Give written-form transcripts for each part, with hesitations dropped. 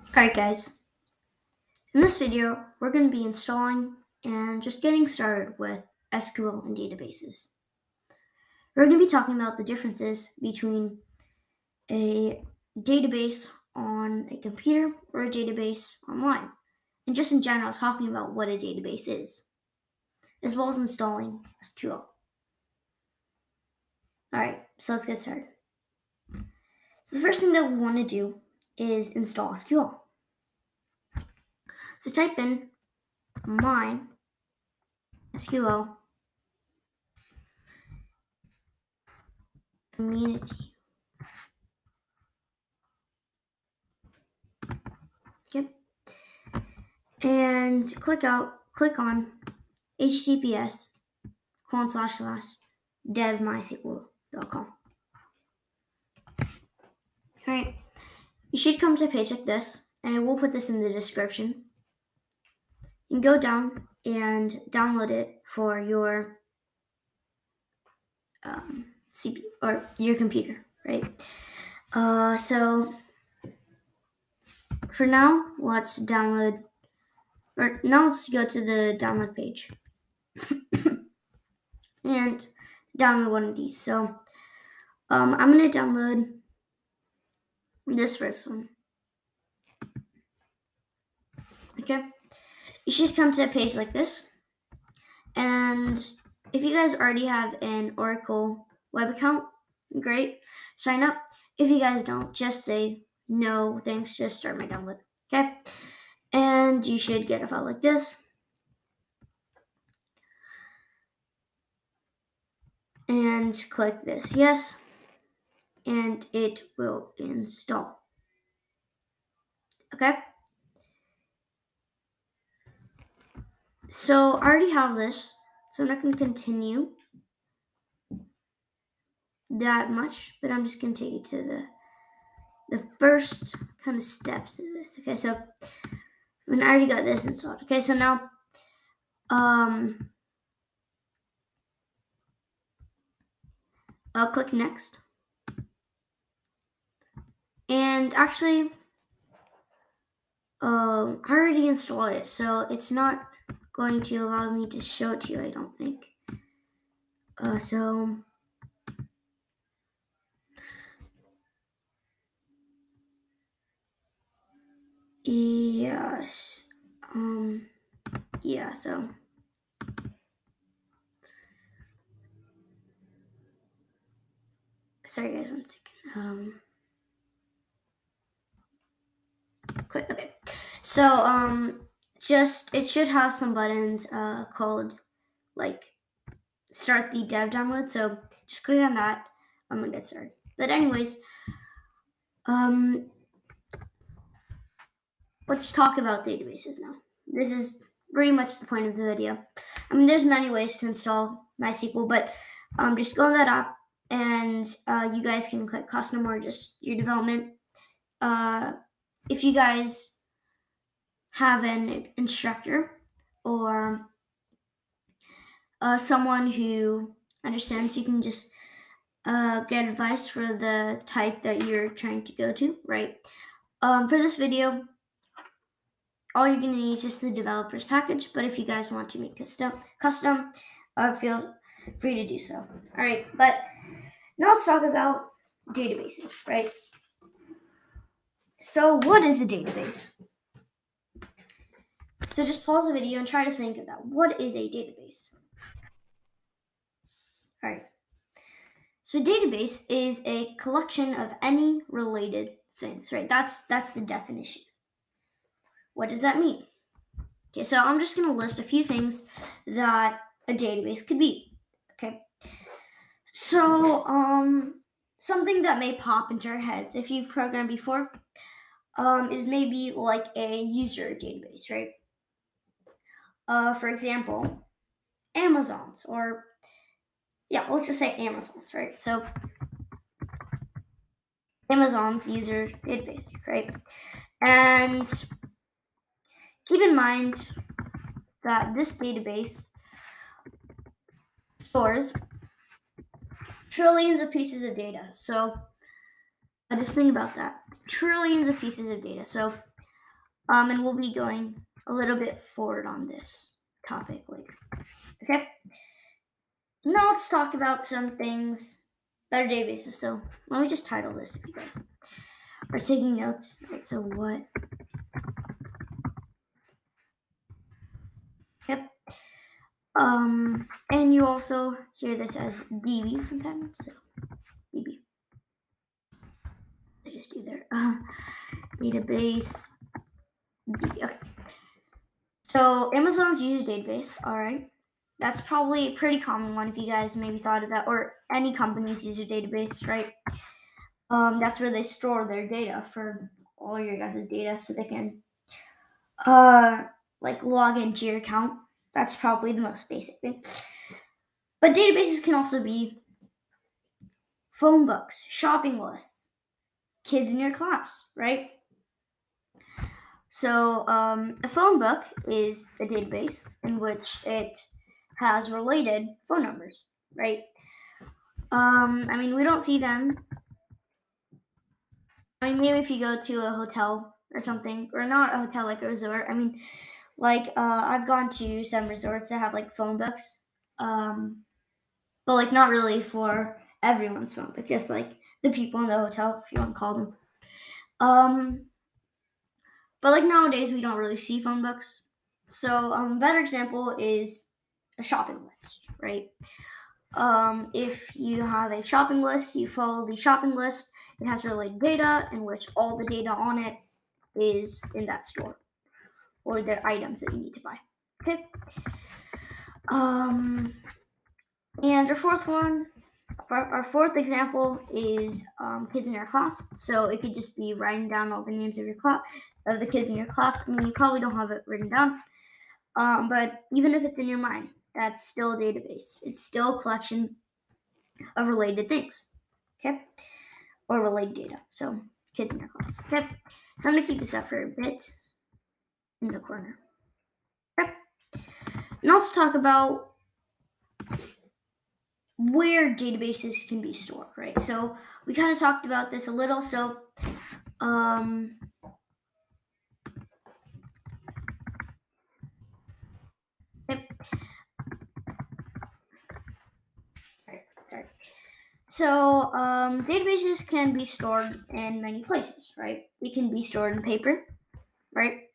Alright guys, in this video we're going to be installing and just getting started with SQL and databases. We're going to be talking about the differences between a database on a computer or a database online, and just in general talking about what a database is, as well as installing SQL. Alright, so let's get started. So the first thing that we want to do is install SQL. So type in my SQL community. Okay. And click on https://devmysql.com. Alright, you should come to a page like this, and I will put this in the description. You can go down and download it for your CPU or your computer, right? So for now, let's go to the download page and download one of these. So I'm going to download this first one. Okay, you should come to a page like this, and if you guys already have an Oracle web account, great, sign up. If you guys don't, just say no thanks, just start my download. Okay, and you should get a file like this, and click this yes, and it will install. Okay, so I already have this, so I'm not going to continue that much, but I'm just going to take you to the first kind of steps of this. Okay, so I already got this installed. Okay, so now I'll click next, and actually I already installed it, so it's not going to allow me to show it to you, I don't think. So yes, yeah, so sorry guys, 1 second. Quick, okay. So just it should have some buttons called like start the dev download. So just click on that. I'm gonna get started. But anyways, let's talk about databases now. This is pretty much the point of the video. I mean, there's many ways to install MySQL, but just go on that app, and you guys can click custom or just your development. If you guys have an instructor or someone who understands, you can just get advice for the type that you're trying to go to, right? For this video, all you're going to need is just the developer's package, but if you guys want to make custom, feel free to do so. All right, but now let's talk about databases, right? So what is a database? So just pause the video and try to think about what is a database. All right. So database is a collection of any related things, right? That's the definition. What does that mean? Okay, so I'm just going to list a few things that a database could be. Okay. So something that may pop into our heads if you've programmed before is maybe like a user database, right? For example, Amazon's, or yeah, let's just say Amazon's, right? So Amazon's user database, right? And keep in mind that this database stores trillions of pieces of data. So just think about that. Trillions of pieces of data. So And we'll be going a little bit forward on this topic later. Okay? Now let's talk about some things that are databases. So let me just title this if you guys are taking notes. Right, so what? Yep. And you also hear this as DB sometimes. So DB. I just do there. Database. DB. Okay. So Amazon's user database. All right. That's probably a pretty common one if you guys maybe thought of that, or any company's user database, right? That's where they store their data for all your guys' data, so they can like log into your account. That's probably the most basic thing. But databases can also be phone books, shopping lists, kids in your class, right? So a phone book is a database in which it has related phone numbers, right? I mean, we don't see them. I mean, maybe if you go to a hotel or something, or not a hotel, like a resort. I mean, like I've gone to some resorts that have like phone books, but like not really for everyone's phone, but just like the people in the hotel, if you want to call them. But like nowadays, we don't really see phone books. So a better example is a shopping list, right? If you have a shopping list, you follow the shopping list. It has related data in which all the data on it is in that store, or the items that you need to buy. Okay. And our fourth example is kids in your class. So it could just be writing down all the names of your class, of the kids in your class. I mean, you probably don't have it written down, but even if it's in your mind, that's still a database. It's still a collection of related things, okay, or related data. So kids in your class. Okay, so I'm gonna keep this up for a bit in the corner. Okay, now let's talk about where databases can be stored, right? So we kind of talked about this a little. So yep. Sorry. So databases can be stored in many places, right? It can be stored in paper, right?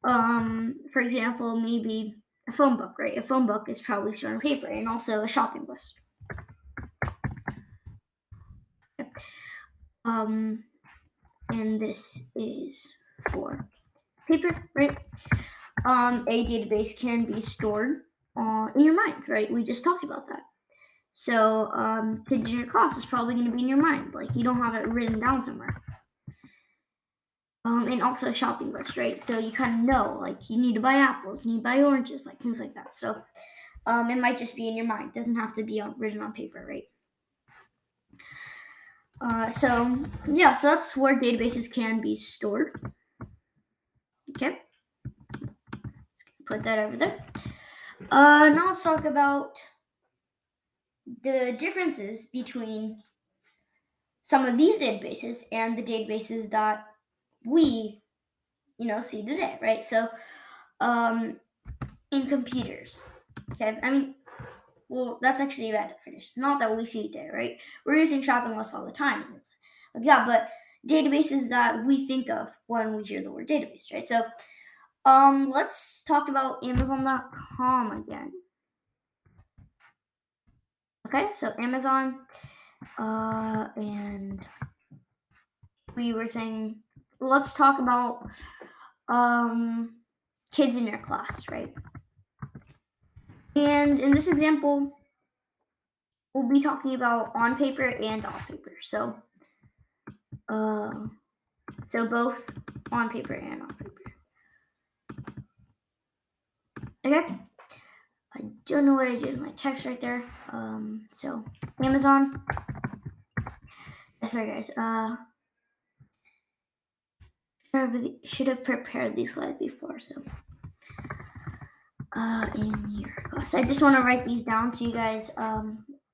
For example, maybe a phone book, right? A phone book is probably stored in paper, and also a shopping list. And this is for paper, right? A database can be stored in your mind, right? We just talked about that. So kids in your class is probably going to be in your mind, like you don't have it written down somewhere. And also a shopping list, right? So you kind of know, like you need to buy apples, you need to buy oranges, like things like that. So it might just be in your mind. It doesn't have to be written on paper, right? So that's where databases can be stored. Okay, let's put that over there. Now let's talk about the differences between some of these databases and the databases that we, see today, right? So, in computers, okay, I mean, well, that's actually a bad definition. Not that we see today, right? We're using shopping lists all the time. Like, yeah, but databases that we think of when we hear the word database, right? So, let's talk about Amazon.com again. Okay, so Amazon, and we were saying, let's talk about kids in your class, right? And in this example, we'll be talking about on paper and off paper. So both on paper and off paper. Okay. I don't know what I did with my text right there. So Amazon. Sorry guys. Should have prepared these slides before. So in your class, I just want to write these down so you guys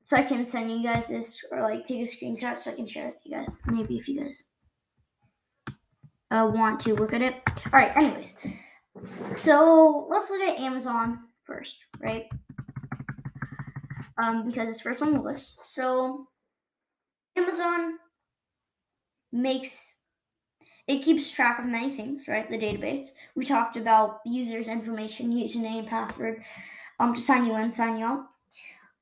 so I can send you guys this, or like take a screenshot so I can share it with you guys. Maybe if you guys want to look at it. All right, anyways, so let's look at Amazon first, right? Because it's first on the list. So Amazon keeps track of many things, right? The database. We talked about users' information, username, password, to sign you in, sign you out,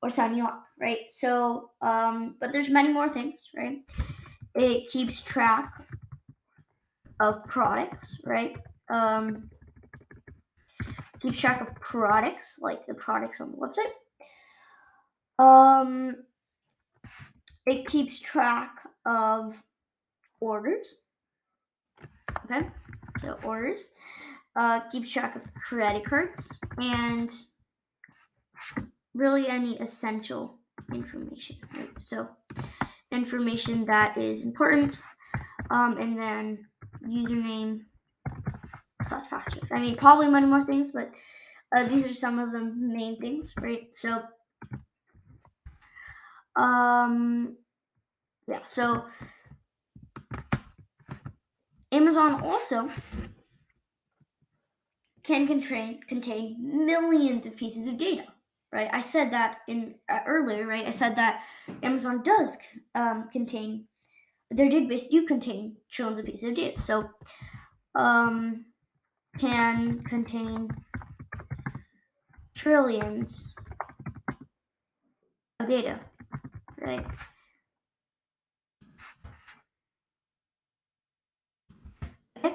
or sign you out, right? So, but there's many more things, right? It keeps track of products, right? Keeps track of products, like the products on the website. It keeps track of orders. Okay, so orders. Keeps track of credit cards and really any essential information. Right? So information that is important, and then username / password. I mean, probably many more things, but these are some of the main things, right? So, yeah. So Amazon also can contain millions of pieces of data, right? I said that in earlier, right? I said that Amazon does contain, their database do contain trillions of pieces of data. So, can contain trillions of data, right? Okay.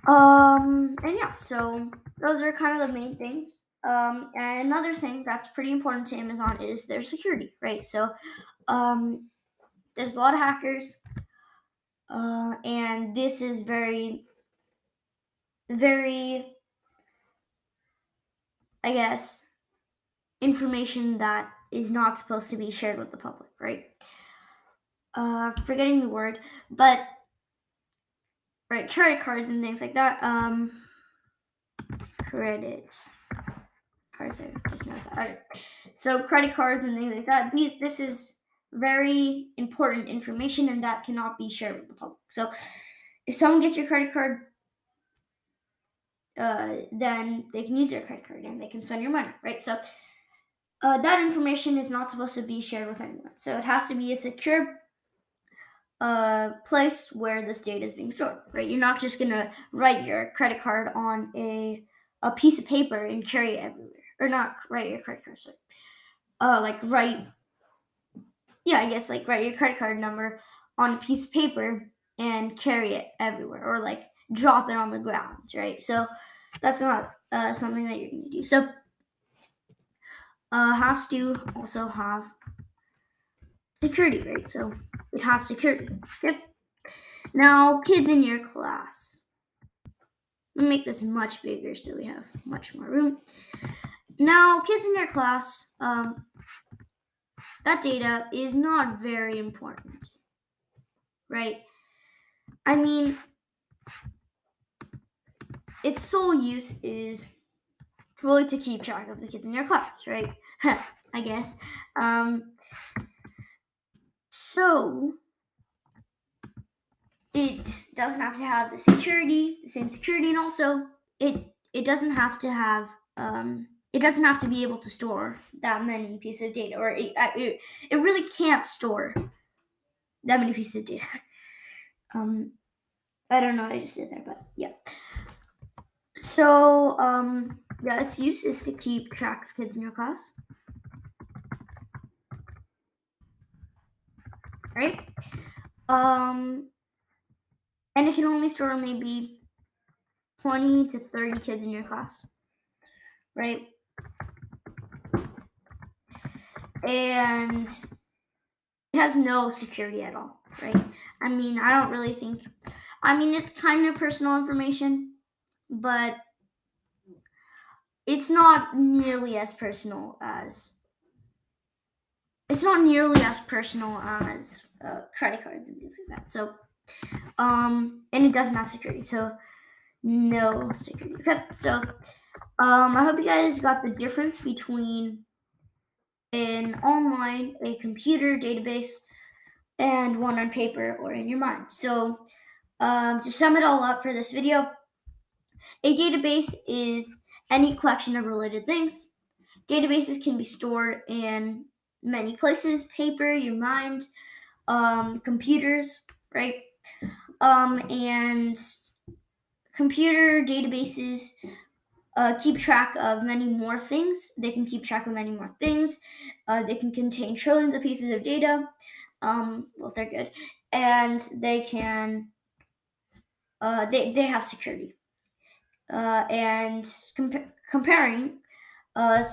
And yeah, so those are kind of the main things. And another thing that's pretty important to Amazon is their security, right? So, there's a lot of hackers, and this is very, very, I guess, information that is not supposed to be shared with the public, right? Forgetting the word, but right, credit cards and things like that. Credit cards are just noticed. Right. So credit cards and things like that. This is very important information, and that cannot be shared with the public. So if someone gets your credit card, then they can use your credit card and they can spend your money, right? So that information is not supposed to be shared with anyone. So it has to be a secure place where this data is being stored, right? You're not just gonna write your credit card on a piece of paper and carry it everywhere, or not write your credit card. Sorry, like write your credit card number on a piece of paper and carry it everywhere, or like drop it on the ground, right? So that's not something that you're gonna do. So has to also have security, right? So it has security. Okay. Now, kids in your class. Let me make this much bigger so we have much more room. Now, kids in your class, that data is not very important, right? I mean, its sole use is really to keep track of the kids in your class, right? I guess. So it doesn't have to have the same security, and also it doesn't have to have it doesn't have to be able to store that many pieces of data, or it really can't store that many pieces of data. I don't know what I just did there, but yeah. So yeah, its use is to keep track of kids in your class, right? And it can only store maybe 20 to 30 kids in your class, right? And it has no security at all, right? I mean, I don't really think, it's kind of personal information, but it's not nearly as personal as credit cards and things like that. So, and it doesn't have security, so no security. Okay, so I hope you guys got the difference between a computer database, and one on paper or in your mind. So To sum it all up for this video, a database is any collection of related things. Databases can be stored in many places: paper, your mind, computers, right? And computer databases keep track of many more things. They can keep track of many more things. They can contain trillions of pieces of data. Well, if they're good, and they can they have security. And comparing a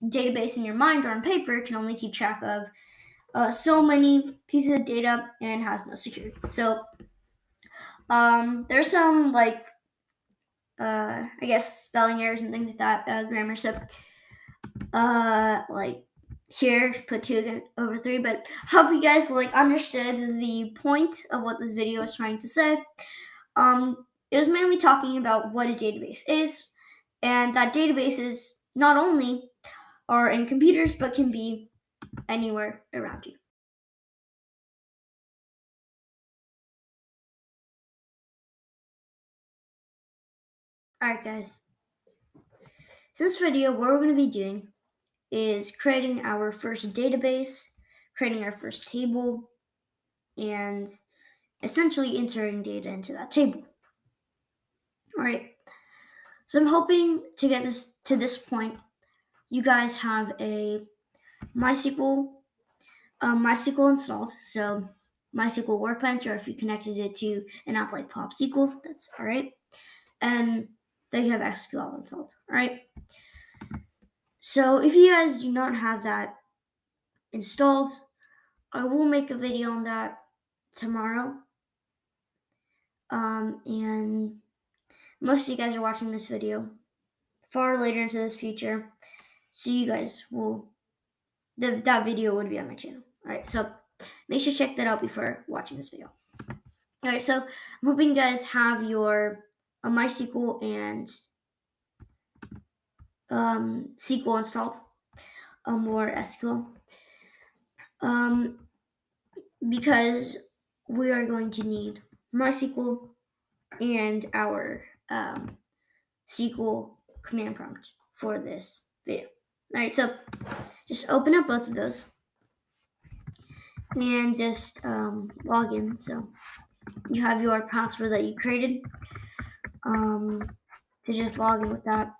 database in your mind or on paper can only keep track of so many pieces of data and has no security. So there's some I guess spelling errors and things like that, grammar. So like here put 2/3, but hope you guys understood the point of what this video is trying to say. It was mainly talking about what a database is, and that databases not only are in computers but can be anywhere around you. Alright guys, so this video what we're going to be doing is creating our first database, creating our first table, and essentially inserting data into that table. Alright, so I'm hoping to get this to this point you guys have a MySQL installed, so MySQL Workbench, or if you connected it to an app like PopSQL, that's all right. And they have SQL installed, all right? So if you guys do not have that installed, I will make a video on that tomorrow. And most of you guys are watching this video far later into this future, so you guys will, that video would be on my channel. All right, so make sure to check that out before watching this video. All right, so I'm hoping you guys have your MySQL and SQL installed, or SQL, because we are going to need MySQL and our SQL command prompt for this video. All right, so just open up both of those and just log in. So you have your password that you created. To just log in with that.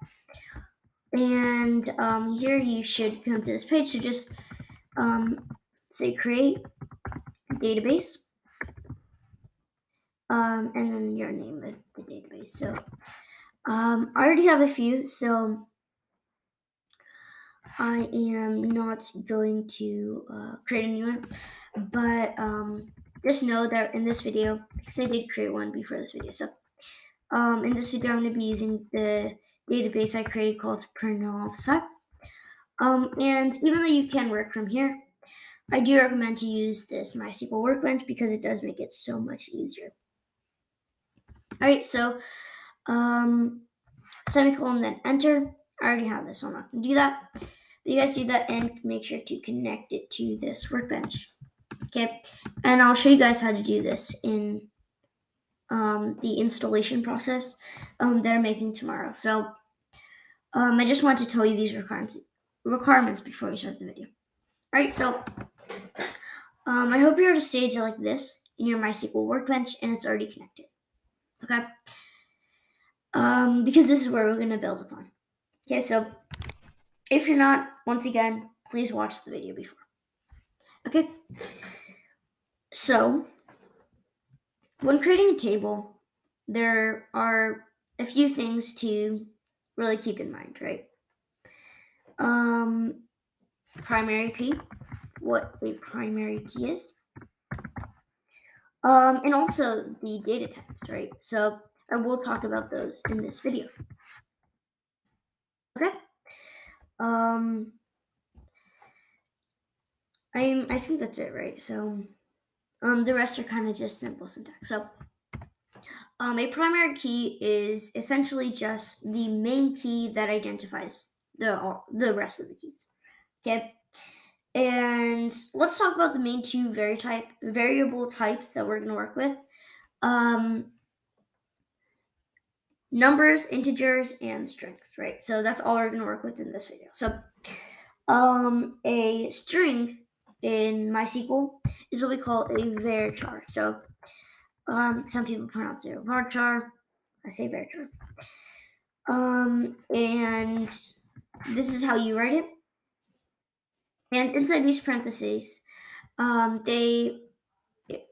And here you should come to this page. So just say create database, and then your name of the database. So I already have a few, so I am not going to create a new one. But just know that in this video, because I did create one before this video, so in this video I'm going to be using the database I created called Pernofsite. And even though you can work from here, I do recommend to use this MySQL Workbench because it does make it so much easier. All right, so semicolon, then enter. I already have this, so I'm not going to do that. But you guys do that and make sure to connect it to this workbench. Okay, and I'll show you guys how to do this in the installation process that I'm making tomorrow. So I just want to tell you these requirements before we start the video. All right, so I hope you're at a stage like this in your MySQL Workbench and it's already connected. Okay, because this is where we're going to build upon. Okay, so if you're not, once again, please watch the video before. Okay, so when creating a table, there are a few things to really keep in mind, right? Primary key, what a primary key is, and also the data types, right? So I will talk about those in this video. Okay. I think that's it, right? So the rest are kind of just simple syntax. So a primary key is essentially just the main key that identifies the rest of the keys. Okay. And let's talk about the main two variable types that we're going to work with. numbers, integers, and strings, right? So that's all we're going to work with in this video. So a string in MySQL is what we call a varchar. So some people pronounce it varchar. I say varchar. And this is how you write it. And inside these parentheses,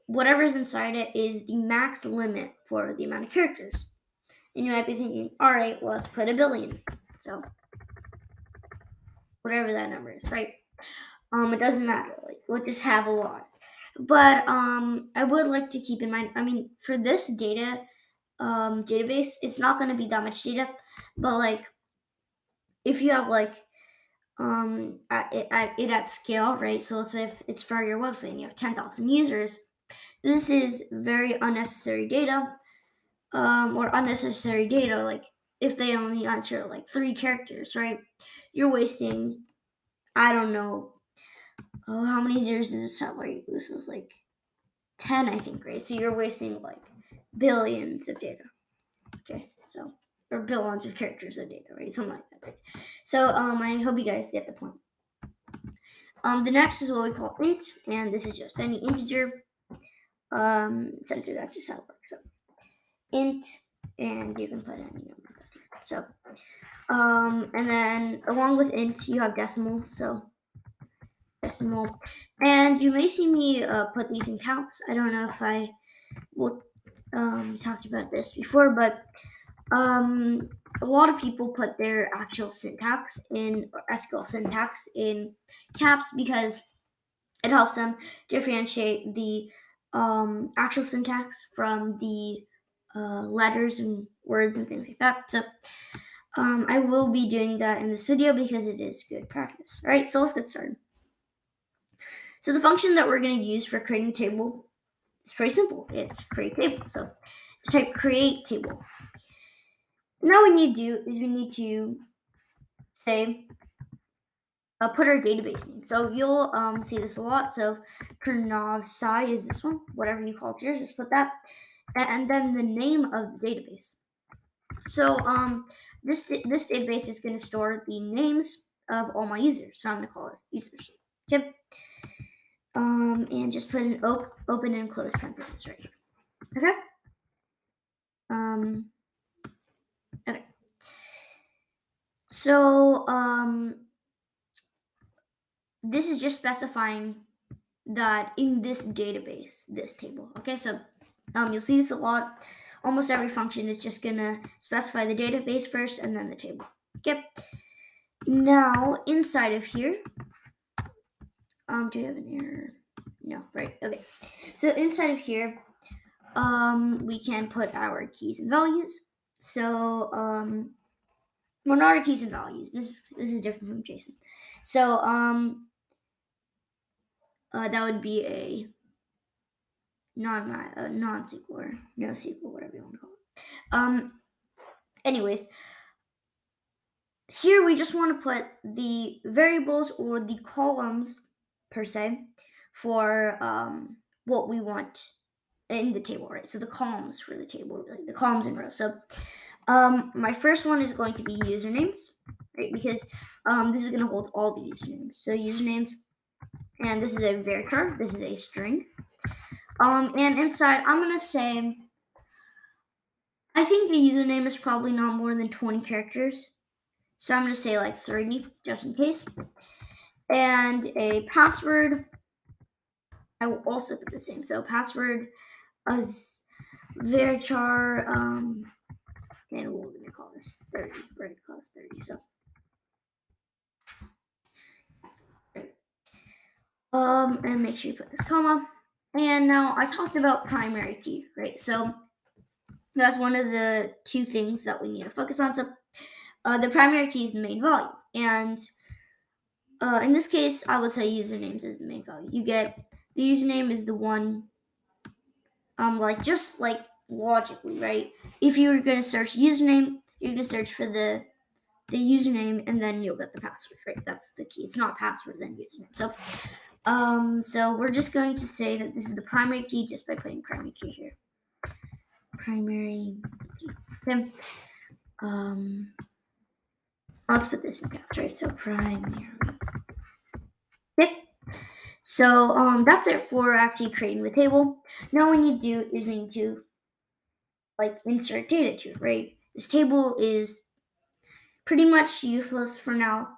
whatever's inside it is the max limit for the amount of characters. And you might be thinking, all right, well, let's put 1,000,000,000. So whatever that number is, right? It doesn't matter. Like, we'll just have a lot. But I would like to keep in mind, I mean, for this database, it's not going to be that much data, but like if you have like at scale, right? So let's say if it's for your website and you have 10,000 users, this is very unnecessary data, or unnecessary data. Like if they only enter like 3 characters, right? You're wasting, I don't know, how many zeros does this have? Like this is like 10, I think, right? So you're wasting like billions of data. Okay, so or billions of characters of data, right? Something like that, right? So I hope you guys get the point. The next is what we call int, and this is just any integer. Essentially that's just how it works. So int, and you can put any number. So and then along with int you have decimal. So decimal, and you may see me put these in counts. I don't know if I will talked about this before, but a lot of people put their actual syntax in SQL syntax in caps because it helps them differentiate the actual syntax from the letters and words and things like that. So I will be doing that in this video because it is good practice. All right, so let's get started. So the function that we're going to use for creating a table is pretty simple. It's create table. So just type create table. Now what we need to do is we need to say put our database name. So you'll see this a lot. So Pranav Sai is this one, whatever you call it yours, just put that, and then the name of the database. So this database is going to store the names of all my users. So I'm going to call it users. Okay. And just put an open and close parentheses right here. Okay. Okay. So this is just specifying that in this database, this table. Okay, so you'll see this a lot. Almost every function is just gonna specify the database first and then the table. Okay. Now inside of here, do you have an error? No, right? Okay. So inside of here, we can put our keys and values. So well, not our keys and values. This is different from JSON. So that would be a non-SQL or NoSQL, whatever you want to call it. Anyways, here we just want to put the variables or the columns per se for what we want in the table, right? So the columns for the table, like the columns and rows. So my first one is going to be usernames, right? Because this is going to hold all the usernames. So usernames, and this is a varchar. This is a string. And inside, I'm going to say, I think a username is probably not more than 20 characters. So I'm going to say like 30, just in case. And a password, I will also put the same. So password is varchar, and what we're going to call this 30. We're going to call this 30. So, and make sure you put this comma. And now I talked about primary key, right? So that's one of the 2 things that we need to focus on. So the primary key is the main value, and in this case, I would say usernames is the main value. You get the username is the one, like just like logically, right? If you're going to search username, you're going to search for the username, and then you'll get the password, right? That's the key. It's not password then username. So so we're just going to say that this is the primary key just by putting primary key here. primary key. Okay. Let's put this in caps, right? So primary. Okay. So that's it for actually creating the table. Now what we need to do is we need to like insert data to it, right? This table is pretty much useless for now.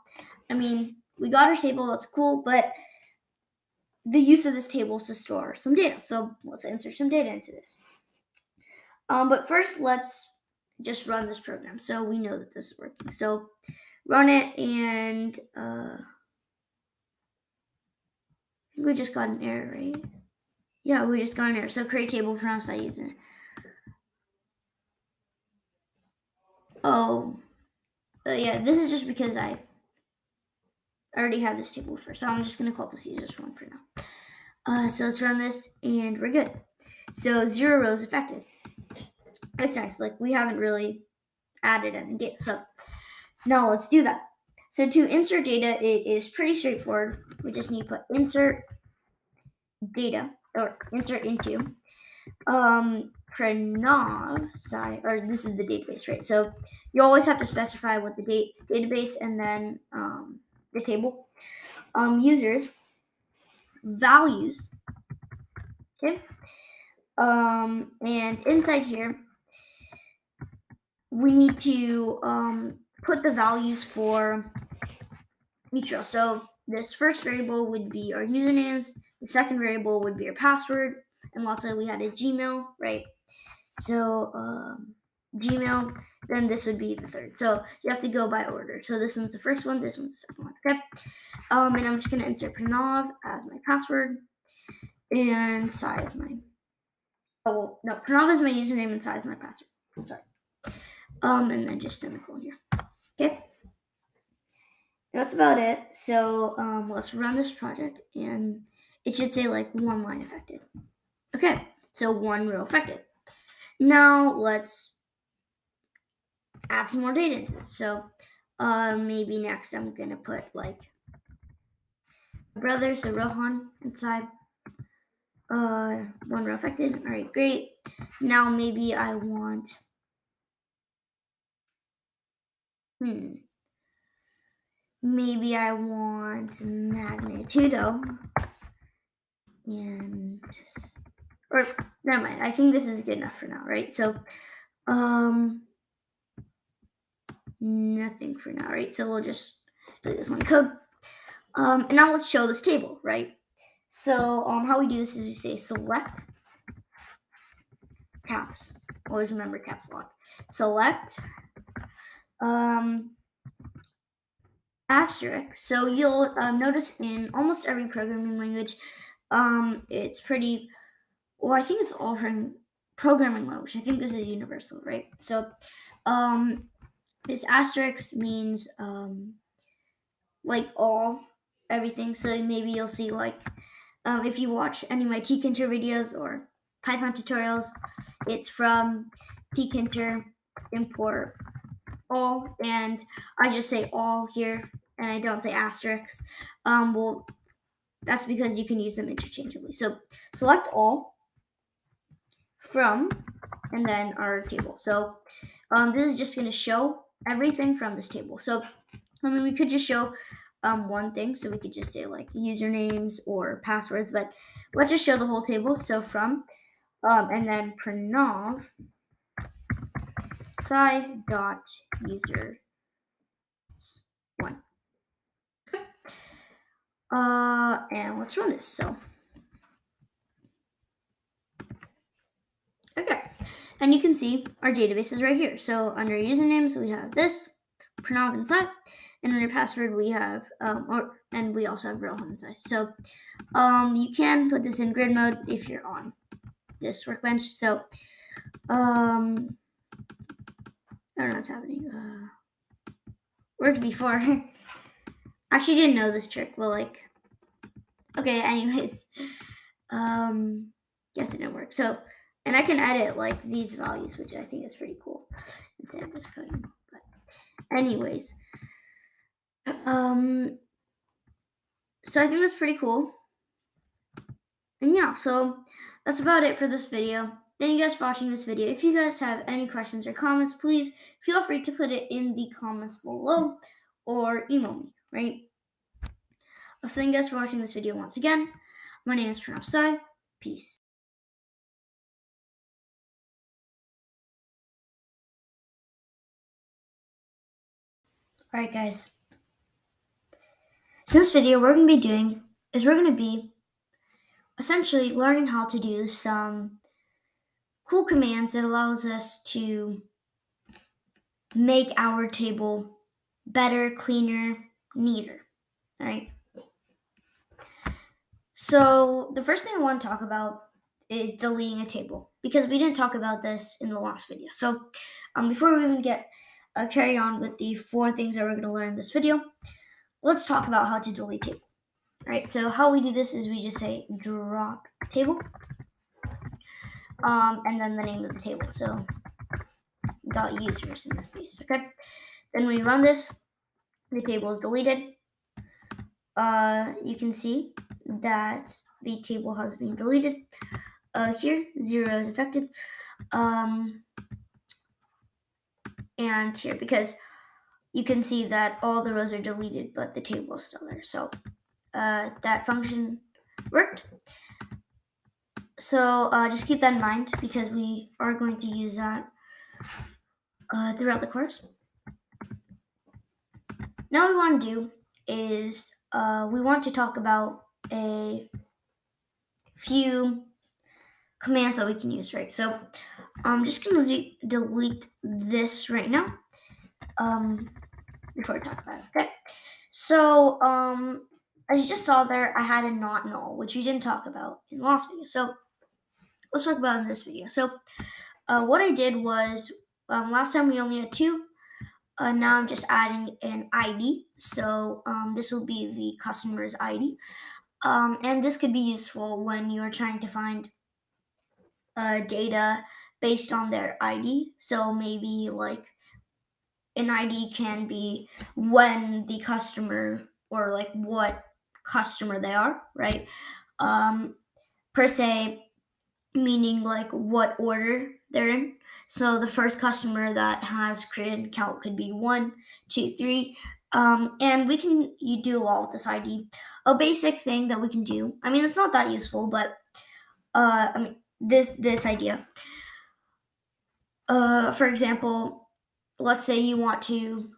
I mean, we got our table, that's cool, but the use of this table is to store some data. So let's insert some data into this. But first, let's just run this program so we know that this is working. So run it, and I think we just got an error, right? Yeah, we just got an error. So create table prompts I use it. Oh, yeah, this is just because I already have this table before. So I'm just going to call this users one for now. So let's run this, and we're good. So 0 rows affected. That's nice. Like, we haven't really added any data. So now let's do that. So to insert data, it is pretty straightforward. We just need to put insert data, or insert into Pranav side, or this is the database, right? So you always have to specify what the database and then the table. Users, values, okay? And inside here, we need to put the values for each row. So this first variable would be our usernames, the second variable would be our password, and let's say we had a Gmail, right? So Gmail, then this would be the third. So you have to go by order. So this one's the first one, this one's the second one, okay? And I'm just gonna insert Pranav as my password, and Sai as my, oh, well, no, Pranav is my username and Sai is my password. Sorry. And then just semicolon here, okay? That's about it. So let's run this project, and it should say like 1 line affected. Okay, so 1 row affected. Now let's add some more data into this. So maybe next I'm gonna put like brother, so Rohan inside. 1 row affected. All right, great. Now maybe I want maybe I want magnitudo, and or never mind. I think this is good enough for now, right? So nothing for now, right? So we'll just do this one code. And now let's show this table, right? So how we do this is we say select caps. Always remember caps lock. Select asterisk. So you'll notice in almost every programming language, it's pretty, well, I think it's all from programming language. I think this is universal, right? So this asterisk means like all, everything. So maybe you'll see like if you watch any of my tkinter videos or Python tutorials, it's from tkinter import all, and I just say all here and I don't say asterisks. Well, that's because you can use them interchangeably. So select all from, and then our table. So this is just going to show everything from this table. So I mean, we could just show one thing, so we could just say like usernames or passwords, but let's just show the whole table. So from, and then Pranav Sai dot user one. And let's run this. So okay, and you can see our database is right here. So under usernames we have this Pranav inside, and under password we have and we also have Rohan inside. So you can put this in grid mode if you're on this workbench. So I don't know what's happening. Worked before. Actually didn't know this trick. Well, like, okay, anyways, guess it didn't work. So, and I can edit like these values, which I think is pretty cool instead of just coding. But anyways, so I think that's pretty cool. And yeah, so that's about it for this video. thank you guys for watching this video. If you guys have any questions or comments, please feel free to put it in the comments below or email me, right? So thank you guys for watching this video once again. My name is Pranav Sai. Peace. Alright guys, so this video we're going to be essentially learning how to do some cool commands that allows us to make our table better, cleaner, neater. Alright. So the first thing I want to talk about is deleting a table, because we didn't talk about this in the last video. So before we even carry on with the 4 things that we're going to learn in this video, let's talk about how to delete table. All right, so how we do this is we just say drop table, and then the name of the table. So .users in this case. Okay, then we run this. The table is deleted. You can see that the table has been deleted. Here 0 is affected, and here, because you can see that all the rows are deleted but the table is still there. So that function worked. So just keep that in mind, because we are going to use that throughout the course. Now what we want to do is we want to talk about a few commands that we can use, right? So I'm just going to delete this right now before I talk about it, okay? So as you just saw there, I had a not null, which we didn't talk about in the last video. So let's talk about it in this video. So what I did was, last time we only had 2. Now I'm just adding an ID. So this will be the customer's ID. And this could be useful when you're trying to find data based on their ID. So maybe like an ID can be when the customer, or like what customer they are, right? Per se, meaning like what order they're in. So the first customer that has created an account could be 1, 2, 3. And you do a lot with this ID. A basic thing that we can do, I mean, it's not that useful, but I mean, this idea. For example, let's say you want to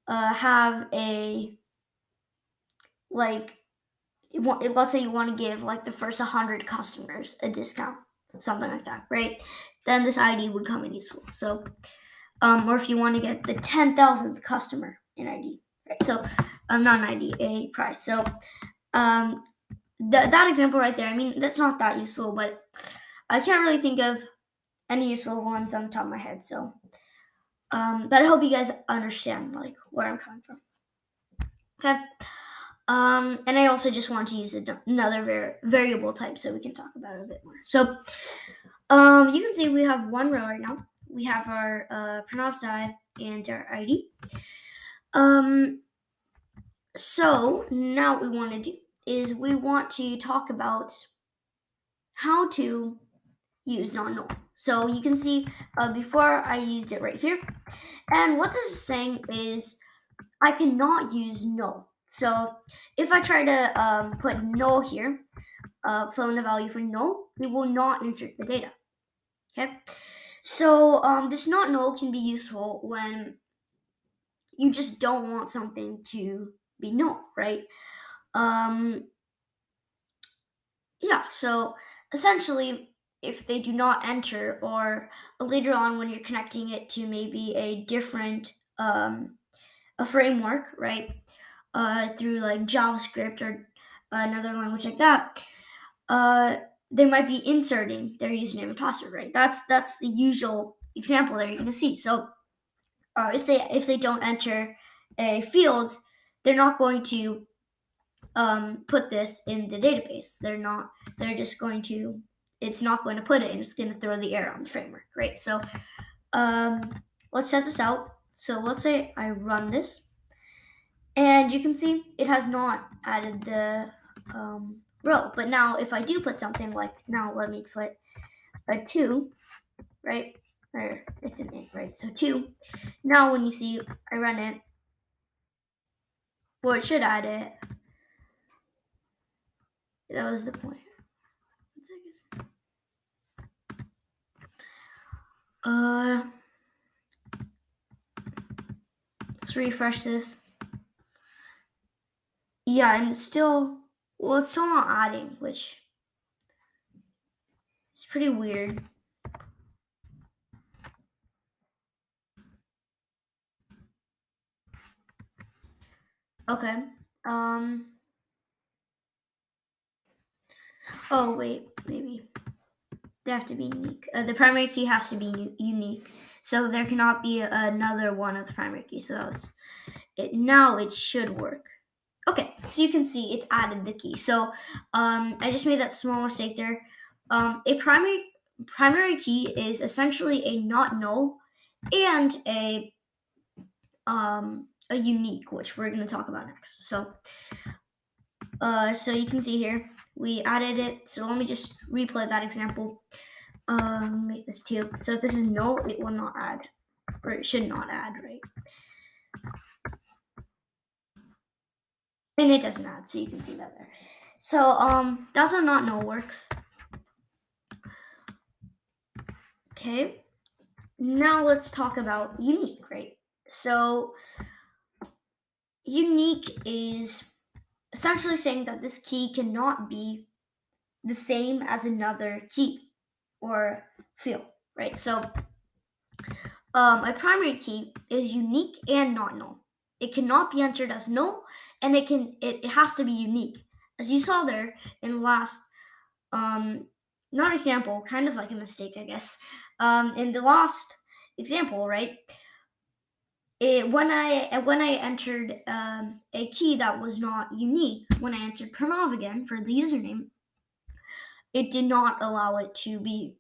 have a, like, let's say you want to give like the first 100 customers a discount, something like that, right? Then this ID would come in useful. So, or if you want to get the 10,000th customer in ID, right? So, not an ID, a price. So, that example right there, I mean, that's not that useful, but I can't really think of any useful ones on the top of my head. So, but I hope you guys understand like where I'm coming from. Okay. And I also just want to use another variable type so we can talk about it a bit more. So, you can see we have 1 row right now. We have our Pranav Sai and our ID. So now what we want to do is we want to talk about how to use non-null. So you can see before I used it right here. And what this is saying is I cannot use null. So if I try to put null here, fill in a value for null, we will not insert the data. Okay. So this not null can be useful when you just don't want something to be null, right? Yeah, so essentially, if they do not enter, or later on when you're connecting it to maybe a different a framework, right, through like JavaScript or another language like that, they might be inserting their username and password, right? That's the usual example that you're going to see. So if they don't enter a field, they're not going to put this in the database. They're just going to, it's not going to put it, and it's going to throw the error on the framework, right? So let's test this out. So let's say I run this, and you can see it has not added the row. But now if I do put something like, now let me put a 2, right? Or it's an int, right? So 2. Now when you see I run it, well, it should add it. That was the point. 1 second. Let's refresh this. Yeah, and it's still, well, it's still not adding, which is pretty weird. Okay. Oh wait, maybe they have to be unique. The primary key has to be unique, so there cannot be another one of the primary key. So that was it. Now it should work. Okay, so you can see it's added the key. So I just made that small mistake there. A primary key is essentially a not null and a unique, which we're going to talk about next. So you can see here we added it. So let me just replay that example. Make this 2. So if this is null, it will not add, or it should not add, right? And it doesn't add, so you can see that there. So that's how not null works. Okay. Now let's talk about unique, right? So unique is essentially saying that this key cannot be the same as another key or field, right? So a primary key is unique and not null. It cannot be entered as null, and it has to be unique. As you saw there in the last not example, kind of like a mistake, I guess. In the last example, right? When I entered a key that was not unique, when I entered Pranav again for the username, it did not allow it to be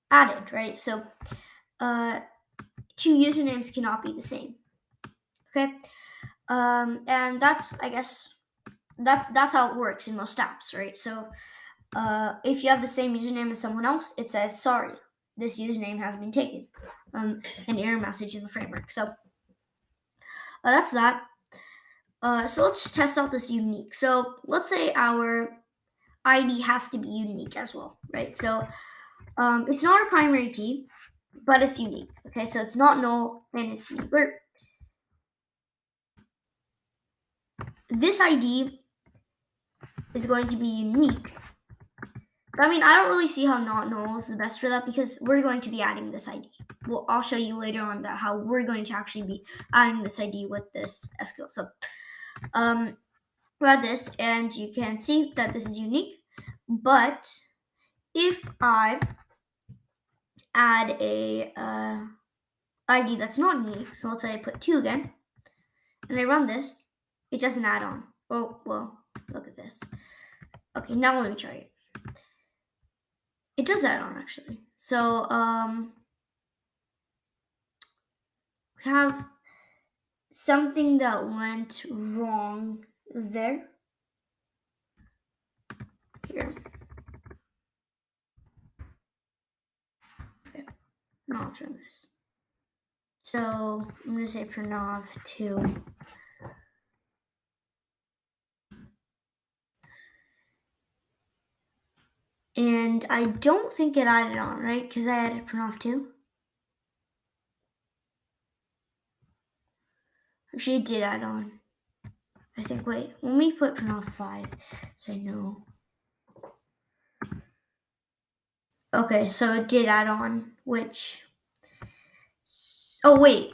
added, right? So two usernames cannot be the same. Okay, and that's, I guess, that's how it works in most apps, right? So if you have the same username as someone else, it says sorry, this username has been taken, an error message in the framework. So that's that. So let's test out this unique. So let's say our ID has to be unique as well, right? So it's not a primary key, but it's unique. Okay, so it's not null and it's unique. This ID is going to be unique. But I mean, I don't really see how not null is the best for that, because we're going to be adding this ID. Well, I'll show you later on that how we're going to actually be adding this ID with this SQL. So we add this, and you can see that this is unique. But if I add a ID that's not unique, so let's say I put 2 again, and I run this, it doesn't add on. Oh, well, look at this. Okay, now let me try it. It does add on, actually. So we have something that went wrong there. Here. Okay, now I'll turn this. So I'm going to say Pranav 2. And I don't think it added on, right? Because I added Pranav 2. Actually, it did add on. I think, wait, let me put Pranav 5 so I know. Okay, so it did add on, which, oh wait,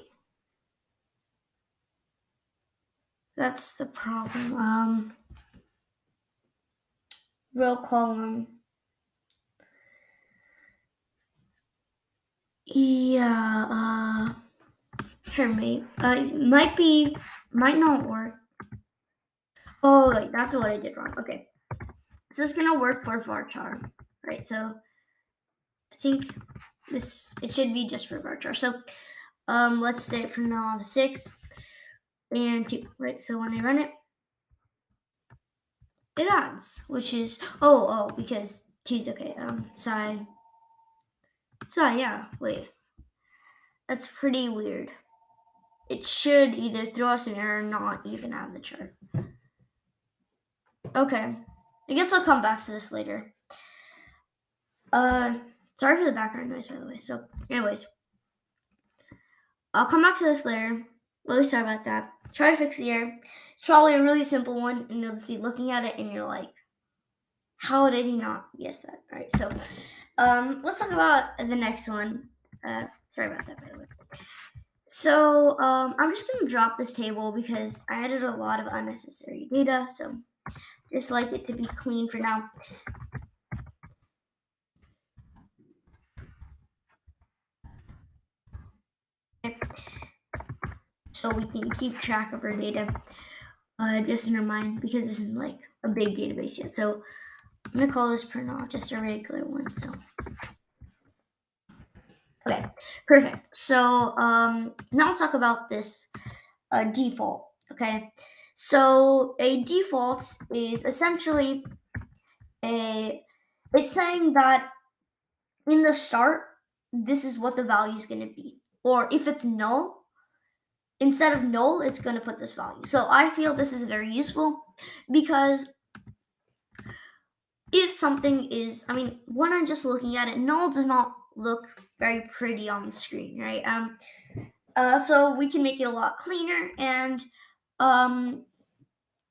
that's the problem. Row column. Yeah, here, mate. Might not work. Oh, wait, that's what I did wrong. Okay, so it's gonna work for varchar, right? So I think it should be just for varchar. So let's say Pranav 6 and 2, right? So when I run it, it adds, which is because two's okay. Yeah, wait. That's pretty weird. It should either throw us an error or not even have the chart. Okay. I guess I'll come back to this later. Sorry for the background noise, by the way. So, anyways, I'll come back to this later. Really sorry about that. Try to fix the error. It's probably a really simple one, and you'll just be looking at it, and you're like, how did he not guess that? All right, so let's talk about the next one. Sorry about that, by the way. So I'm just going to drop this table because I added a lot of unnecessary data, so just like it to be clean for now. Okay. So we can keep track of our data just in our mind because this isn't like a big database yet. So I'm going to call this print just a regular one. So okay, perfect. So now let's talk about this default. Okay, so a default is essentially it's saying that in the start, this is what the value is going to be. Or if it's null, instead of null, it's going to put this value. So I feel this is very useful because if something is, when I'm just looking at it, null does not look very pretty on the screen, right? So we can make it a lot cleaner and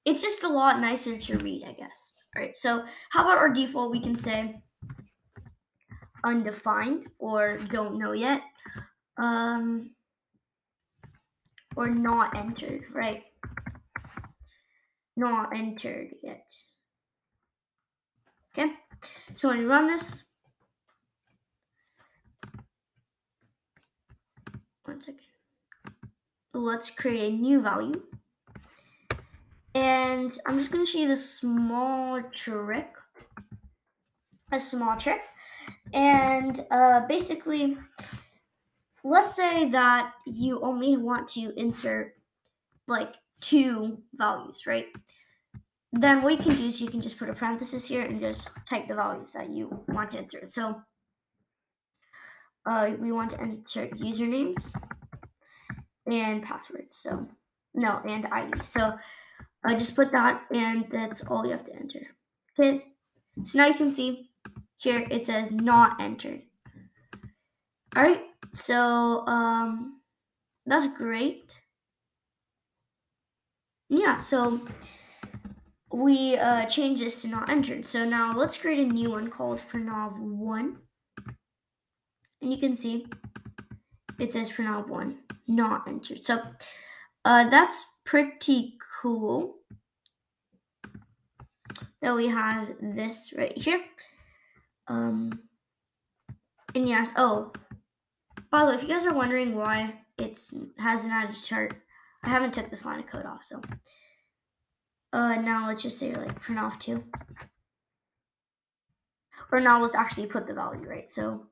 it's just a lot nicer to read, I guess. All right, so how about our default? We can say undefined or don't know yet, or not entered, right? Not entered yet. Okay, so when you run this, one second. Let's create a new value. And I'm just going to show you this small trick. And basically, let's say that you only want to insert like 2 values, right? Then what you can do is you can just put a parenthesis here and just type the values that you want to insert. So we want to insert usernames and passwords. So no, and ID. So I just put that, and that's all you have to enter. Okay. So now you can see here it says not entered. All right. So that's great. Yeah. So we change this to not entered. So now let's create a new one called pranav1, and you can see it says pranav1 not entered. So that's pretty cool that we have this right here. And yes, oh, by the way, if you guys are wondering why it has an added chart, I haven't took this line of code off. So now let's just say like print2, or now let's actually put the value, right? So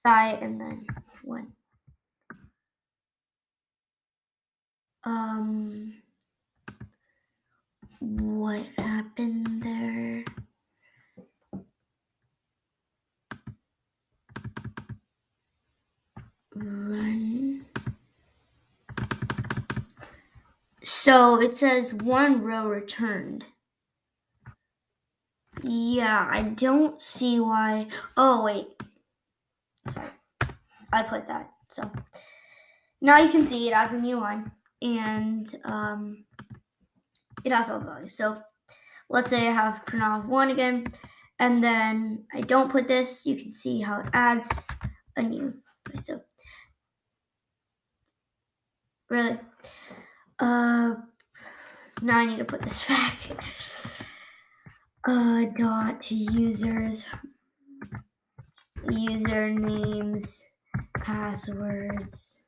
side and then 1. What happened there? Run. So it says 1 row returned. Yeah, I don't see why. Oh, wait. Sorry. I put that. So now you can see it adds a new line. And it has all the values. So let's say I have pranav1 again. And then I don't put this. You can see how it adds a new. Okay, so really. Now I need to put this back. Dot users, usernames, passwords.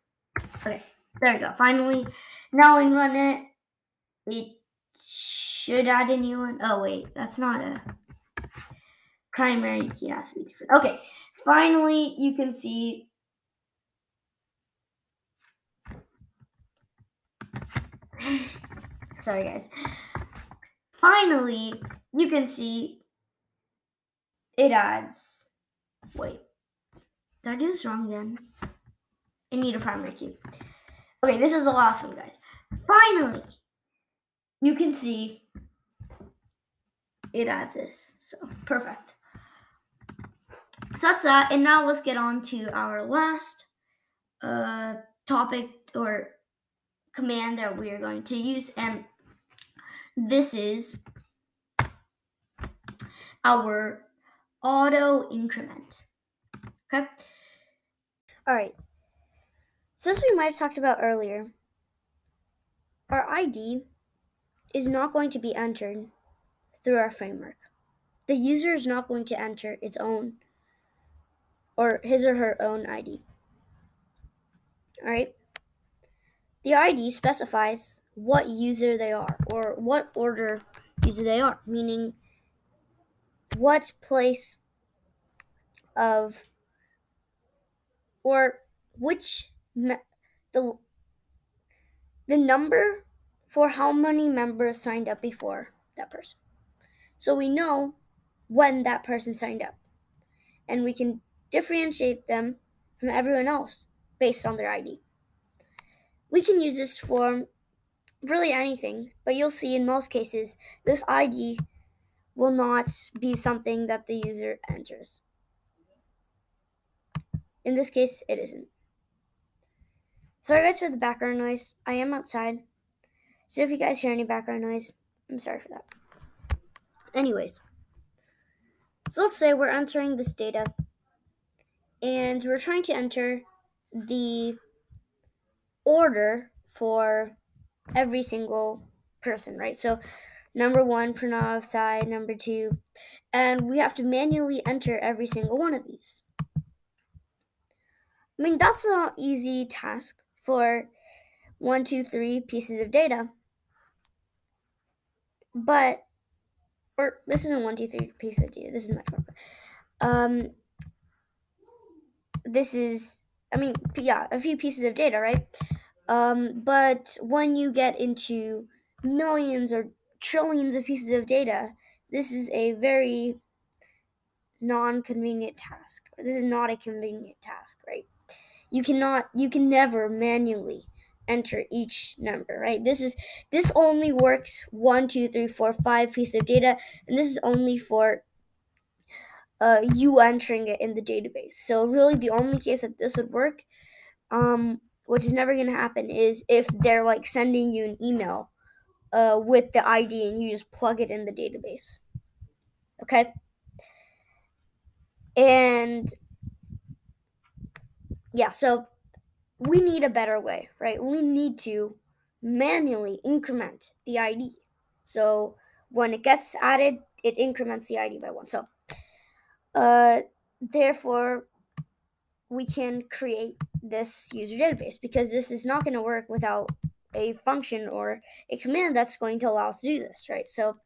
Okay, there we go. Finally, now when we run it, it should add a new one. Oh wait, that's not a primary key. It has to be different. Okay, finally you can see. Sorry guys. finally, you can see it adds, wait, did I do this wrong again? I need a primary key. Okay, this is the last one, guys. Finally, you can see it adds this. So, perfect. So that's that. And now let's get on to our last topic or command that we are going to use. And this is our auto increment. Okay? All right. So as we might have talked about earlier, our ID is not going to be entered through our framework. The user is not going to enter its own or his or her own ID. All right? The ID specifies what user they are or what order user they are, meaning what place of or which the number for how many members signed up before that person. So we know when that person signed up, and we can differentiate them from everyone else based on their ID. We can use this for really anything, but you'll see in most cases this ID will not be something that the user enters. In this case, it isn't. Sorry guys for the background noise. I am outside, so if you guys hear any background noise, I'm sorry for that. Anyways, so let's say we're entering this data and we're trying to enter the order for every single person, right? So number 1, Pranav, Sai, number 2, and we have to manually enter every single one of these. I mean, that's an easy task for 1, 2, 3 pieces of data, but, or this isn't 1, 2, 3 pieces of data, this is much more. This is, a few pieces of data, right? But when you get into millions or trillions of pieces of data, this is a very non-convenient task. This is not a convenient task, right? You can never manually enter each number, right? This only works 1, 2, 3, 4, 5 pieces of data, and this is only for you entering it in the database. So really, the only case that this would work, which is never going to happen, is if they're like sending you an email with the ID and you just plug it in the database. Okay? And yeah, so we need a better way, right? We need to manually increment the ID. So when it gets added, it increments the ID by 1. So therefore, we can create this user database, because this is not going to work without a function or a command that's going to allow us to do this, right? So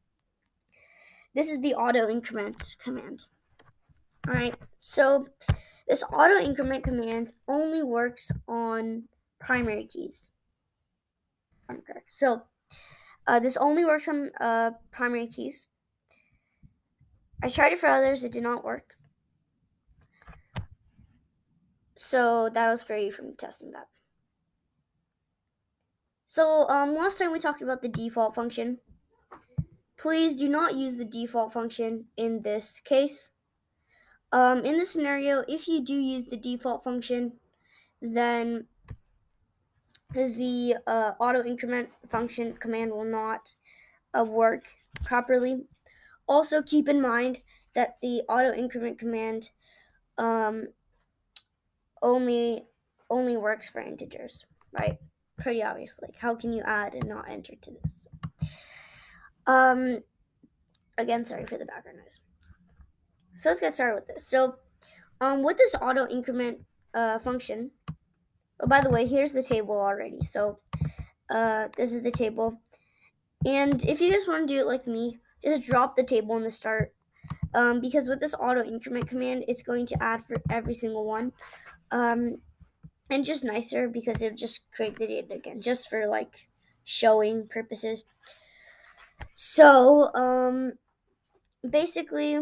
this is the auto increment command. All right, so this auto increment command only works on primary keys. So this only works on primary keys. I tried it for others, it did not work. So that was for you from testing that. So last time we talked about the default function. Please do not use the default function in this case. In this scenario, if you do use the default function, then the auto increment function command will not work properly. Also, keep in mind that the auto increment command only works for integers, right? Pretty obvious. Like, how can you add and not enter to this? Again, sorry for the background noise. So let's get started with this. So, with this auto increment function. Oh, by the way, here's the table already. So, this is the table. And if you guys want to do it like me, just drop the table in the start. Because with this auto increment command, it's going to add for every single one. And just nicer, because it'll just create the data again, just for like showing purposes. So basically,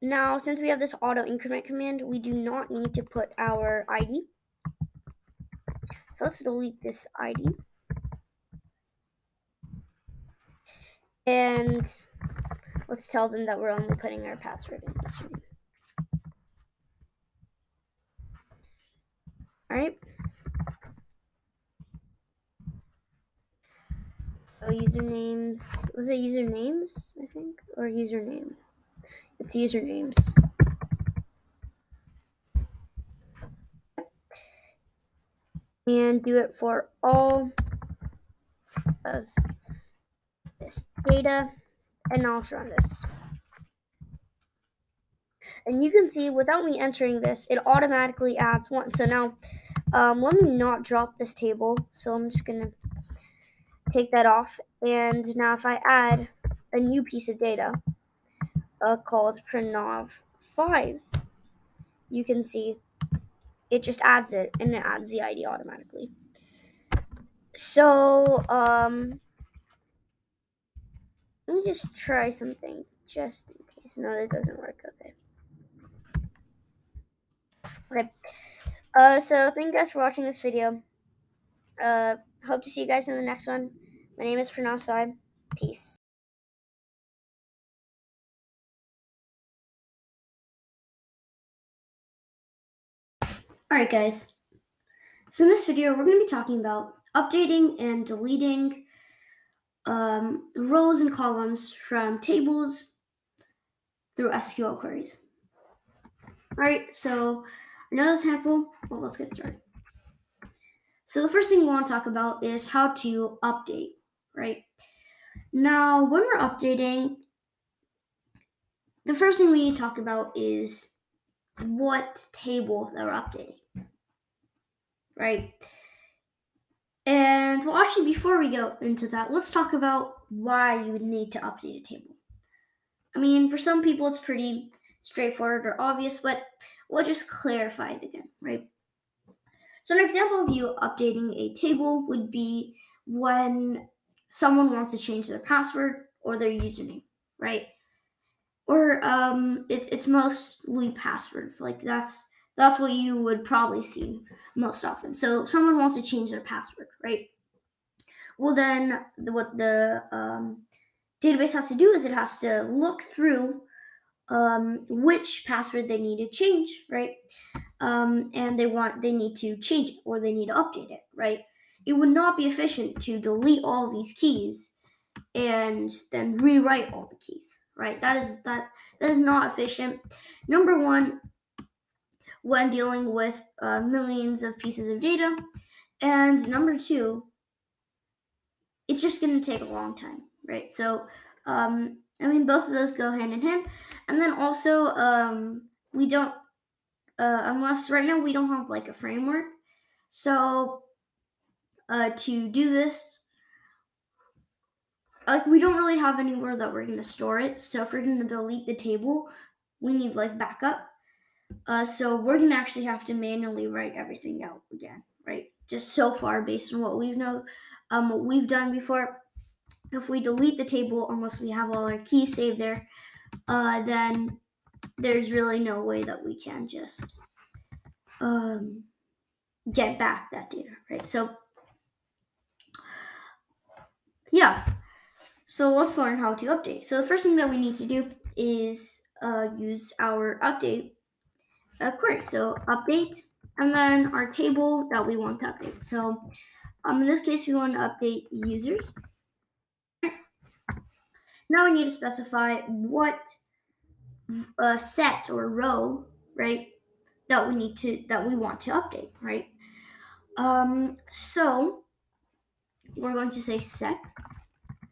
now since we have this auto increment command, we do not need to put our ID. So let's delete this ID. And let's tell them that we're only putting our password and username. All right. So usernames, was it usernames, I think, or username? It's usernames. And do it for all of this data, and now let's run this. And you can see without me entering this, it automatically adds one. So now let me not drop this table. So I'm just gonna take that off. And now if I add a new piece of data called Pranav5, you can see it just adds it, and it adds the ID automatically. So let me just try something just in case. No, that doesn't work. Okay. So thank you guys for watching this video. Hope to see you guys in the next one. My name is Pranav Saib. Peace. Alright guys, so in this video we're going to be talking about updating and deleting rows and columns from tables through SQL queries. Alright, so I know that's a handful, well let's get started. So the first thing we want to talk about is how to update, right? Now when we're updating, the first thing we need to talk about is what table that we're updating, right? And well, actually, before we go into that, let's talk about why you would need to update a table. I mean, for some people, it's pretty straightforward or obvious, but we'll just clarify it again, right? So an example of you updating a table would be when someone wants to change their password or their username, right? Or it's mostly passwords. Like that's what you would probably see most often. So if someone wants to change their password, right? Well, then what the database has to do is it has to look through which password they need to change, right? And they need to change it or they need to update it, right? It would not be efficient to delete all these keys and then rewrite all the keys, right? That is not efficient. Number one, when dealing with millions of pieces of data, and number two, it's just going to take a long time, right? So, I mean, both of those go hand in hand. And then also, we don't, unless right now we don't have like a framework. So, to do this, like we don't really have anywhere that we're going to store it. So, if we're going to delete the table, we need like backup. So, we're going to actually have to manually write everything out again, right? Just so far, based on what what we've done before. If we delete the table, unless we have all our keys saved there, then there's really no way that we can just get back that data, right? So, yeah. So let's learn how to update. So the first thing that we need to do is use our update query. So update, and then our table that we want to update. So in this case, we want to update users. Now we need to specify what set or row, right, that we want to update, right? So we're going to say set,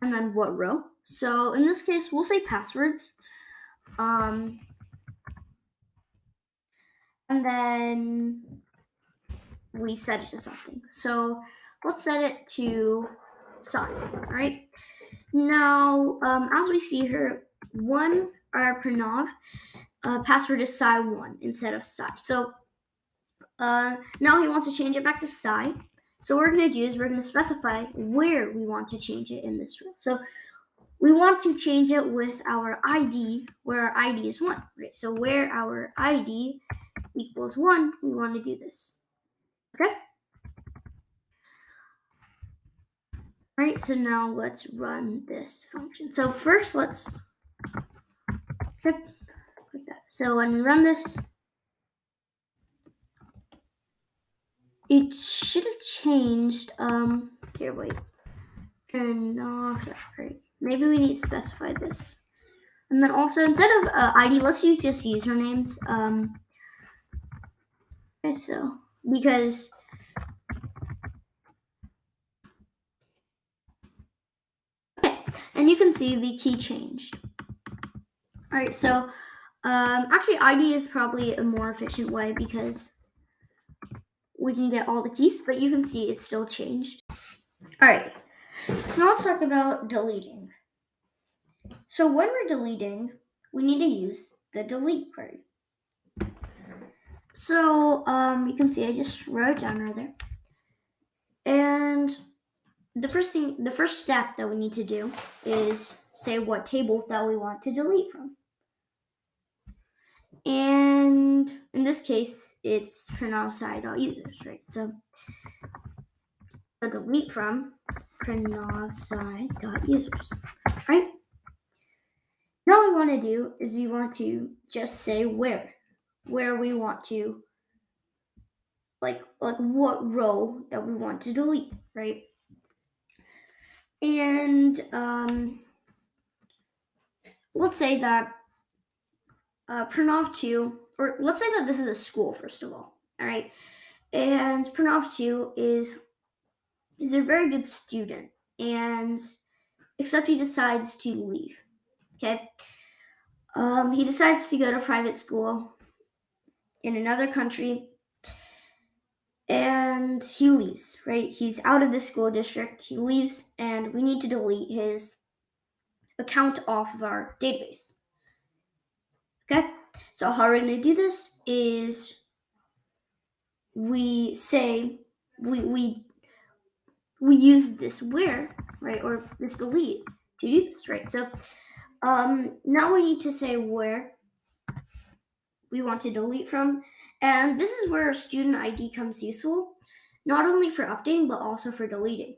and then what row. So in this case, we'll say passwords, and then we set it to something. So let's set it to Sai. All right. Now, as we see here, our Pranav password is Sai1 instead of Sai. So now he wants to change it back to Sai. So what we're going to do is we're going to specify where we want to change it in this row. So we want to change it with our ID, where our ID is 1, right? So where our ID equals 1, we want to do this, okay? All right, so now let's run this function. So first let's click that. So when we run this, it should have changed, here, wait, turn off, right? Maybe we need to specify this. And then also, instead of ID, let's use just usernames. Okay, so, because, okay, and you can see the key changed. All right, so, actually ID is probably a more efficient way because we can get all the keys, but you can see it's still changed. All right, so now let's talk about deleting. So when we're deleting, we need to use the delete query. So you can see I just wrote it down right there. And the first step that we need to do is say what table that we want to delete from. And in this case, it's prenavsci.users, right? So delete from prenavsci.users, right? Now what we want to do is we want to just say where we want to, like what row that we want to delete, right? And let's say that Pranav2, or let's say that this is a school first of all right? And Pranav2 is a very good student, and except he decides to leave, okay? He decides to go to private school in another country, and he leaves, right? He's out of the school district, he leaves, and we need to delete his account off of our database, okay? So how we're going to do this is we say we use this where, right, or this delete to do this, right? So now we need to say where we want to delete from, and this is where student ID comes useful, not only for updating but also for deleting.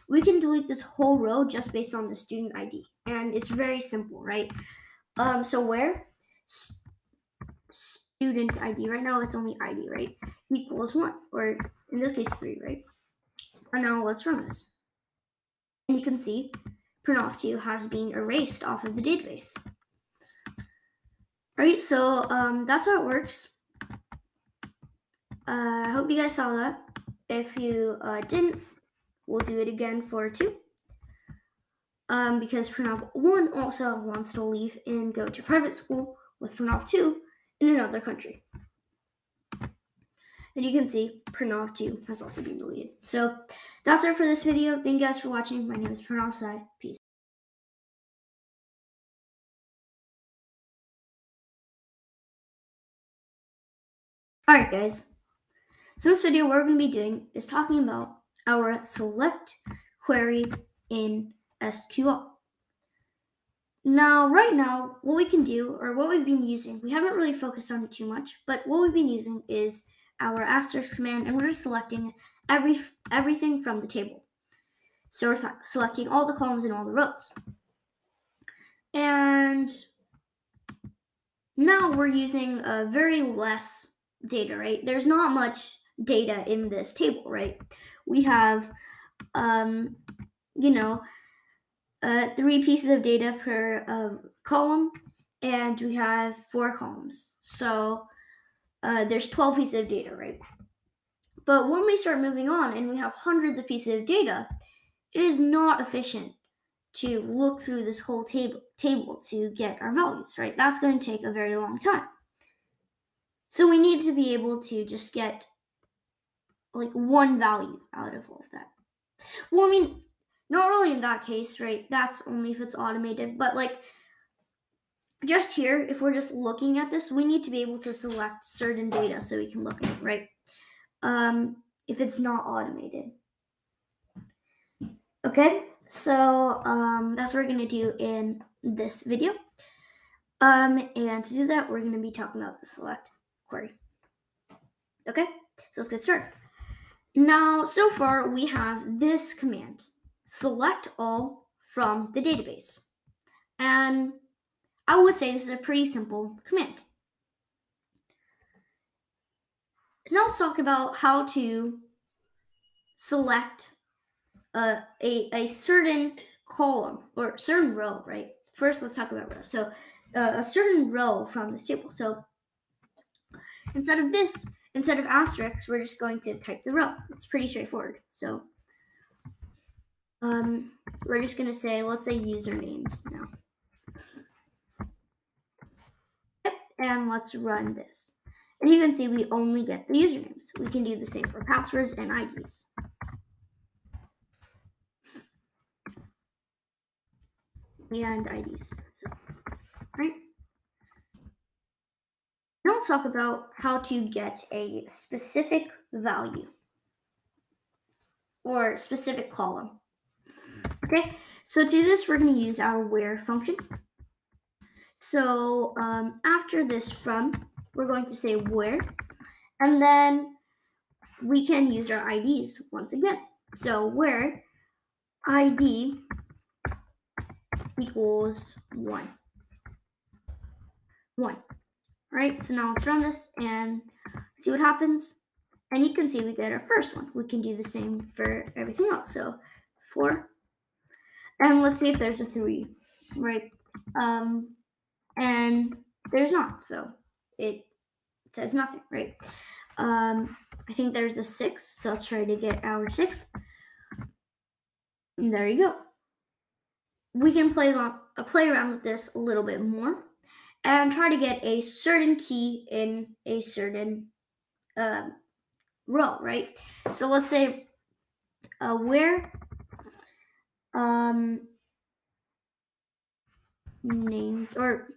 We can delete this whole row just based on the student ID, and it's very simple, right? So where student ID, right now it's only ID, right, equals 1, or in this case 3, right? And now let's run this. And you can see Pranav2 has been erased off of the database. Alright, so that's how it works. I hope you guys saw that. If you didn't, we'll do it again for 2. Because Pranav1 also wants to leave and go to private school with Pranav2 in another country. And you can see Pranav2 has also been deleted. So that's it for this video. Thank you guys for watching. My name is Pranav Sai. Peace. Alright guys, so this video what we're going to be doing is talking about our select query in SQL. Now, right now, what we can do, or what we've been using, we haven't really focused on it too much, but what we've been using is our asterisk command, and we're just selecting everything from the table. So we're selecting all the columns and all the rows. And now we're using very less data, right? There's not much data in this table, right? We have, 3 pieces of data per column, and we have 4 columns. So there's 12 pieces of data, right? But when we start moving on and we have hundreds of pieces of data, it is not efficient to look through this whole table to get our values, right? That's going to take a very long time. So we need to be able to just get like one value out of all of that. Well, I mean, not really in that case, right? That's only if it's automated, but like just here, if we're just looking at this, we need to be able to select certain data so we can look at it, right? if it's not automated. Okay, so that's what we're going to do in this video. And to do that, we're going to be talking about the select query. Okay, so let's get started. Now, so far we have this command, select all from the database. And I would say this is a pretty simple command. Now let's talk about how to select a certain column or certain row, right? First, let's talk about rows. So a certain row from this table. So instead of asterisks, we're just going to type the row. It's pretty straightforward. So we're just going to say, let's say usernames now. Yep, and let's run this. And you can see we only get the usernames. We can do the same for passwords and IDs. And IDs. So, right? Now let's talk about how to get a specific value or specific column. Okay, so to do this, we're going to use our where function. So after this from, we're going to say where, and then we can use our IDs once again. So where ID equals 1. 1. Right, so now let's run this and see what happens. And you can see we get our first one. We can do the same for everything else. So 4. And let's see if there's a 3, right? And there's not, so it says nothing, right? I think there's a 6, so let's try to get our 6th. And there you go. We can play around with this a little bit more and try to get a certain key in a certain row, right? So let's say where names, or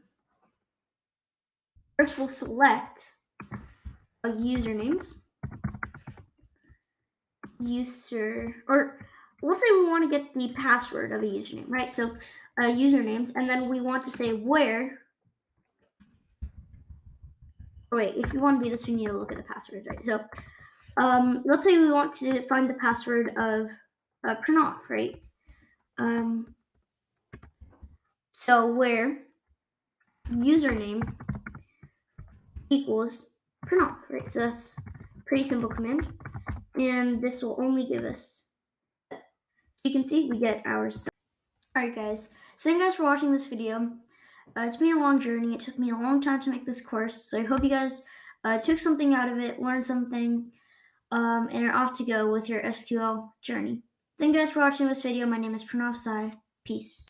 first we'll select usernames, or let's say we want to get the password of a username, right? So usernames, and then we want to say where. Wait, if you want to do this, we need to look at the passwords, right? So let's say we want to find the password of Pranav, right? So where username equals Pranav, right? So that's a pretty simple command, and this will only give us. So you can see we get our. Alright guys, so thank you guys for watching this video. It's been a long journey. It took me a long time to make this course, so I hope you guys took something out of it, learned something, and are off to go with your SQL journey. Thank you guys for watching this video. My name is Pranav Sai. Peace.